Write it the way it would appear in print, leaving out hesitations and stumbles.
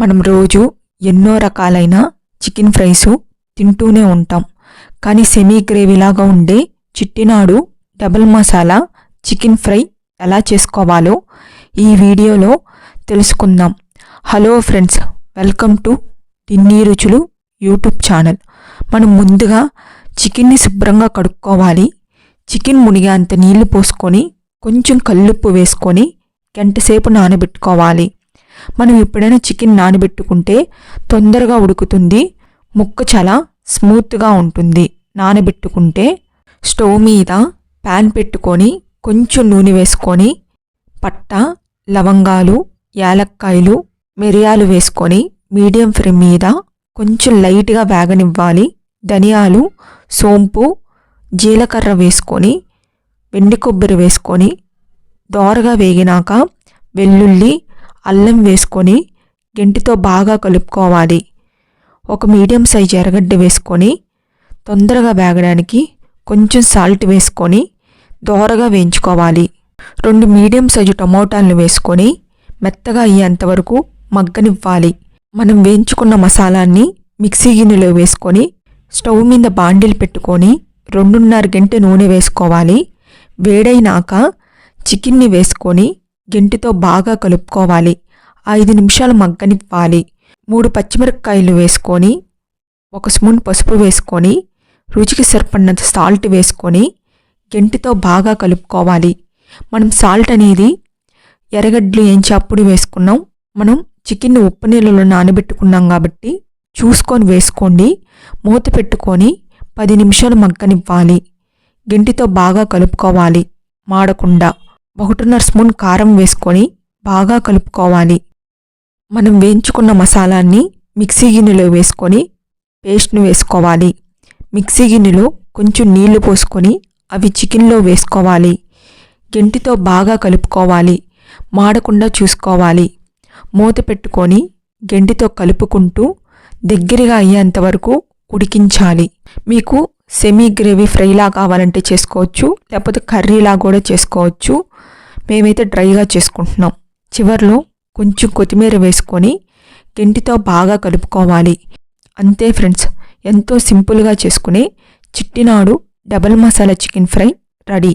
మనం రోజు ఎన్నో రకాలైన చికెన్ ఫ్రైస్ తింటూనే ఉంటాం. కానీ సెమీ గ్రేవీలాగా ఉండే Chettinad double masala chicken fry ఎలా చేసుకోవాలో ఈ వీడియోలో తెలుసుకుందాం. హలో ఫ్రెండ్స్, వెల్కమ్ టు తిన్నీ రుచులు యూట్యూబ్ ఛానల్. మనం ముందుగా చికెన్ని శుభ్రంగా కడుక్కోవాలి. చికెన్ మునిగేంత నీళ్లు పోసుకొని కొంచెం కల్లుప్పు వేసుకొని గంటసేపు నానబెట్టుకోవాలి. మనం ఎప్పుడైనా చికెన్ నానబెట్టుకుంటే తొందరగా ఉడుకుతుంది, ముక్క చాలా స్మూత్గా ఉంటుంది. నానబెట్టుకుంటే స్టవ్ మీద ప్యాన్ పెట్టుకొని కొంచెం నూనె వేసుకొని పట్ట, లవంగాలు, యాలక్కాయలు, మిరియాలు వేసుకొని మీడియం ఫ్లేమ్ మీద కొంచెం లైట్గా వేగనివ్వాలి. ధనియాలు, సోంపు, జీలకర్ర వేసుకొని వెండి కొబ్బరి వేసుకొని దోరగా వేగినాక వెల్లుల్లి, అల్లం వేసుకొని గెంటితో బాగా కలుపుకోవాలి. ఒక మీడియం సైజ్ ఎర్రగడ్డ వేసుకొని తొందరగా వేగడానికి కొంచెం సాల్ట్ వేసుకొని దోరగా వేయించుకోవాలి. 2 మీడియం సైజు టమోటాలను వేసుకొని మెత్తగా అయ్యేంతవరకు మగ్గనివ్వాలి. మనం వేయించుకున్న మసాలాన్ని మిక్సీ గిన్నెలో వేసుకొని స్టవ్ మీద బాండిల్ పెట్టుకొని 2.5 గంటె నూనె వేసుకోవాలి. వేడైనాక చికెన్ని వేసుకొని గెంటితో బాగా కలుపుకోవాలి. 5 నిమిషాలు మగ్గనివ్వాలి. 3 పచ్చిమిరపకాయలు వేసుకొని 1 స్పూన్ పసుపు వేసుకొని రుచికి సరిపడినంత సాల్ట్ వేసుకొని గెంటితో బాగా కలుపుకోవాలి. మనం సాల్ట్ అనేది ఎర్రగడ్డలు అప్పుడు వేసుకున్నాం. మనం చికెన్ని ఉప్పు నీళ్ళలో నానబెట్టుకున్నాం కాబట్టి చూసుకొని వేసుకోండి. మూత పెట్టుకొని 10 నిమిషాలు మగ్గనివ్వాలి. గెంటితో బాగా కలుపుకోవాలి మాడకుండా. 1.5 స్పూన్ కారం వేసుకొని బాగా కలుపుకోవాలి. మనం వేయించుకున్న మసాలాన్ని మిక్సీ గిన్నెలో వేసుకొని పేస్ట్ను వేసుకోవాలి. మిక్సీ గిన్నెలో కొంచెం నీళ్లు పోసుకొని అవి చికెన్లో వేసుకోవాలి. గెంటితో బాగా కలుపుకోవాలి, మాడకుండా చూసుకోవాలి. మూత పెట్టుకొని గెంటితో కలుపుకుంటూ దగ్గరగా అయ్యేంతవరకు ఉడికించాలి. మీకు సెమీ గ్రేవీ ఫ్రైలా కావాలంటే చేసుకోవచ్చు, లేకపోతే కర్రీలా కూడా చేసుకోవచ్చు. మేమైతే డ్రైగా చేసుకుంటున్నాం. చివర్లో కొంచెం కొత్తిమీర వేసుకొని గెంటితో బాగా కలుపుకోవాలి. అంతే ఫ్రెండ్స్, ఎంతో సింపుల్గా చేసుకునే Chettinad double masala chicken fry ready.